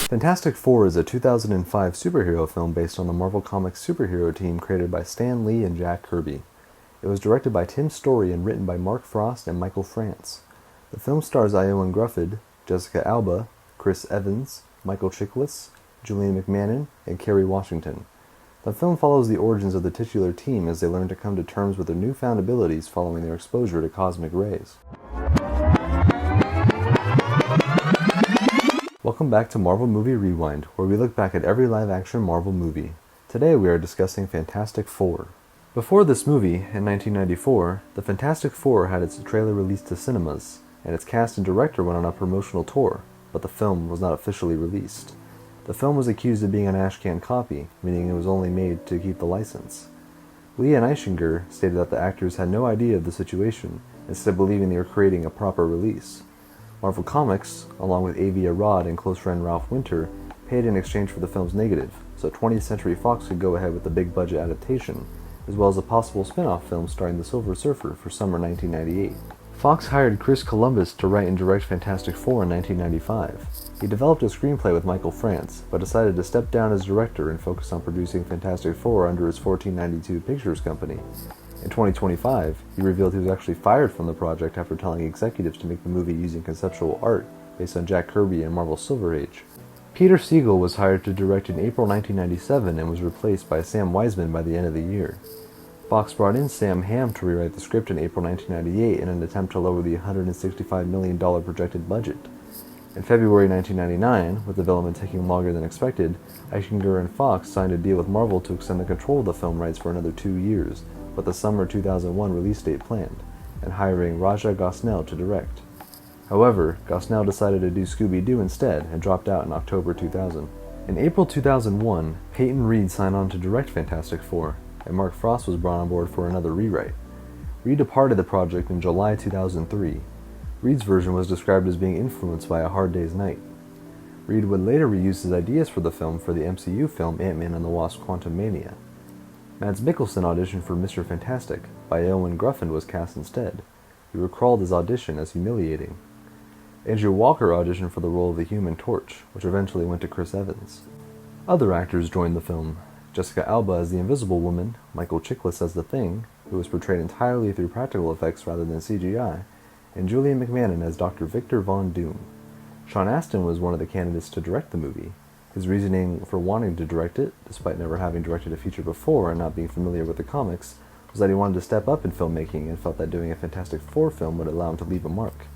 Fantastic Four is a 2005 superhero film based on the Marvel Comics superhero team created by Stan Lee and Jack Kirby. It was directed by Tim Story and written by Mark Frost and Michael France. The film stars Ioan Gruffudd, Jessica Alba, Chris Evans, Michael Chiklis, Julian McMahon, and Kerry Washington. The film follows the origins of the titular team as they learn to come to terms with their newfound abilities following their exposure to cosmic rays. Welcome back to Marvel Movie Rewind, where we look back at every live-action Marvel movie. Today we are discussing Fantastic Four. Before this movie, in 1994, the Fantastic Four had its trailer released to cinemas, and its cast and director went on a promotional tour, but the film was not officially released. The film was accused of being an ashcan copy, meaning it was only made to keep the license. Leah Nishinger stated that the actors had no idea of the situation, instead believing they were creating a proper release. Marvel Comics, along with A.V. Arad and close friend Ralph Winter, paid in exchange for the film's negative, so 20th Century Fox could go ahead with the big-budget adaptation, as well as a possible spin-off film starring the Silver Surfer for summer 1998. Fox hired Chris Columbus to write and direct Fantastic Four in 1995. He developed a screenplay with Michael France, but decided to step down as director and focus on producing Fantastic Four under his 1492 Pictures company. In 2025, he revealed he was actually fired from the project after telling executives to make the movie using conceptual art based on Jack Kirby and Marvel's Silver Age. Peter Siegel was hired to direct in April 1997 and was replaced by Sam Weisman by the end of the year. Fox brought in Sam Hamm to rewrite the script in April 1998 in an attempt to lower the $165 million projected budget. In February 1999, with development taking longer than expected, Eichinger and Fox signed a deal with Marvel to extend the control of the film rights for another 2 years, with the summer 2001 release date planned, and hiring Raja Gosnell to direct. However, Gosnell decided to do Scooby-Doo instead and dropped out in October 2000. In April 2001, Peyton Reed signed on to direct Fantastic Four, and Mark Frost was brought on board for another rewrite. Reed departed the project in July 2003. Reed's version was described as being influenced by A Hard Day's Night. Reed would later reuse his ideas for the film for the MCU film Ant-Man and the Wasp: Quantumania. Mads Mikkelsen auditioned for Mr. Fantastic, but Ioan Gruffudd was cast instead. He recalled his audition as humiliating. Andrew Walker auditioned for the role of the Human Torch, which eventually went to Chris Evans. Other actors joined the film: Jessica Alba as the Invisible Woman, Michael Chiklis as the Thing, who was portrayed entirely through practical effects rather than CGI, and Julian McMahon as Dr. Victor Von Doom. Sean Astin was one of the candidates to direct the movie. His reasoning for wanting to direct it, despite never having directed a feature before and not being familiar with the comics, was that he wanted to step up in filmmaking and felt that doing a Fantastic Four film would allow him to leave a mark.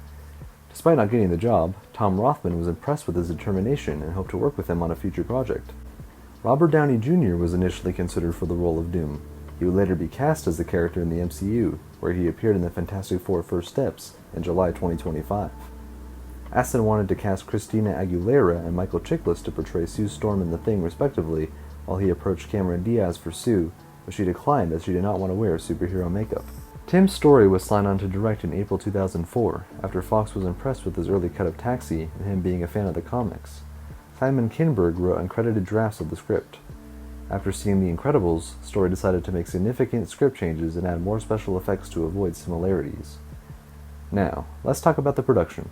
Despite not getting the job, Tom Rothman was impressed with his determination and hoped to work with him on a future project. Robert Downey Jr. was initially considered for the role of Doom. He would later be cast as the character in the MCU, where he appeared in the Fantastic Four First Steps in July 2025. Astin wanted to cast Christina Aguilera and Michael Chiklis to portray Sue Storm and the Thing respectively, while he approached Cameron Diaz for Sue, but she declined as she did not want to wear superhero makeup. Tim Story was signed on to direct in April 2004, after Fox was impressed with his early cut of Taxi and him being a fan of the comics. Simon Kinberg wrote uncredited drafts of the script. After seeing The Incredibles, Story decided to make significant script changes and add more special effects to avoid similarities. Now, let's talk about the production.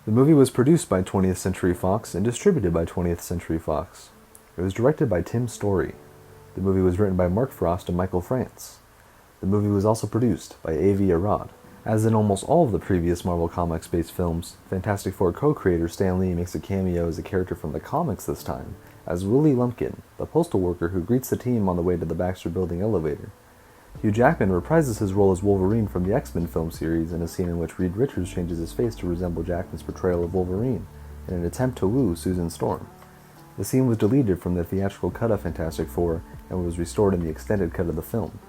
The movie was produced by 20th Century Fox and distributed by 20th Century Fox. It was directed by Tim Story. The movie was written by Mark Frost and Michael France. The movie was also produced by A.V. Arad. As in almost all of the previous Marvel Comics-based films, Fantastic Four co-creator Stan Lee makes a cameo as a character from the comics this time, as Willie Lumpkin, the postal worker who greets the team on the way to the Baxter Building elevator. Hugh Jackman reprises his role as Wolverine from the X-Men film series in a scene in which Reed Richards changes his face to resemble Jackman's portrayal of Wolverine, in an attempt to woo Susan Storm. The scene was deleted from the theatrical cut of Fantastic Four and was restored in the extended cut of the film.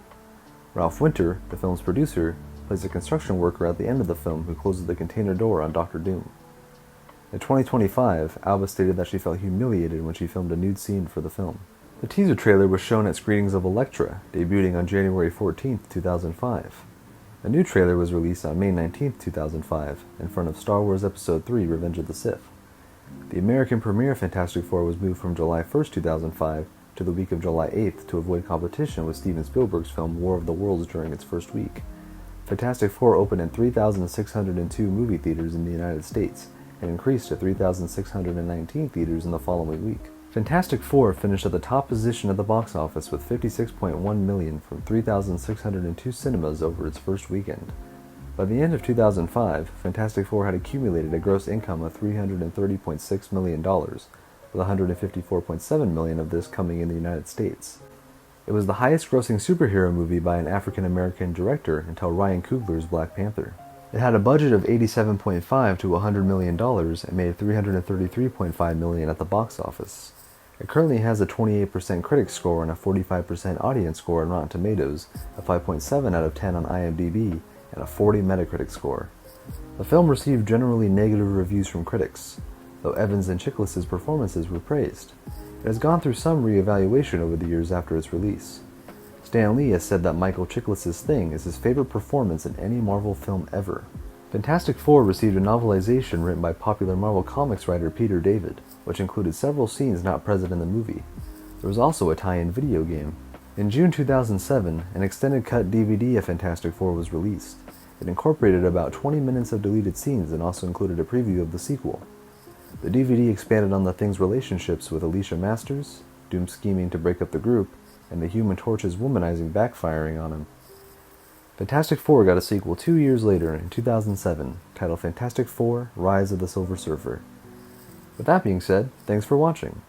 Ralph Winter, the film's producer, plays a construction worker at the end of the film who closes the container door on Dr. Doom. In 2025, Alba stated that she felt humiliated when she filmed a nude scene for the film. The teaser trailer was shown at screenings of Elektra, debuting on January 14, 2005. A new trailer was released on May 19, 2005, in front of Star Wars Episode III: Revenge of the Sith. The American premiere of Fantastic Four was moved from July 1, 2005 to the week of July 8th to avoid competition with Steven Spielberg's film War of the Worlds during its first week. Fantastic Four opened in 3,602 movie theaters in the United States and increased to 3,619 theaters in the following week. Fantastic Four finished at the top position at the box office with $56.1 million from 3,602 cinemas over its first weekend. By the end of 2005, Fantastic Four had accumulated a gross income of $330.6 million, with $154.7 million of this coming in the United States. It was the highest-grossing superhero movie by an African-American director until Ryan Coogler's Black Panther. It had a budget of $87.5 to $100 million and made $333.5 million at the box office. It currently has a 28% critic score and a 45% audience score on Rotten Tomatoes, a 5.7 out of 10 on IMDb, and a 40 Metacritic score. The film received generally negative reviews from critics, though Evans and Chiklis' performances were praised. It has gone through some re-evaluation over the years after its release. Stan Lee has said that Michael Chiklis' Thing is his favorite performance in any Marvel film ever. Fantastic Four received a novelization written by popular Marvel Comics writer Peter David, which included several scenes not present in the movie. There was also a tie-in video game. In June 2007, an extended cut DVD of Fantastic Four was released. It incorporated about 20 minutes of deleted scenes and also included a preview of the sequel. The DVD expanded on the Thing's relationships with Alicia Masters, Doom scheming to break up the group, and the Human Torch's womanizing backfiring on him. Fantastic Four got a sequel 2 years later, in 2007, titled Fantastic Four: Rise of the Silver Surfer. With that being said, thanks for watching.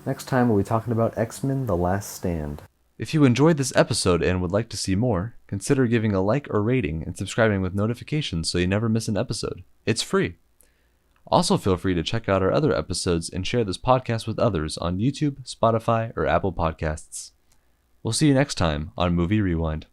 Next time we'll be talking about X-Men: The Last Stand. If you enjoyed this episode and would like to see more, consider giving a like or rating and subscribing with notifications so you never miss an episode. It's free. Also feel free to check out our other episodes and share this podcast with others on YouTube, Spotify, or Apple Podcasts. We'll see you next time on Movie Rewind.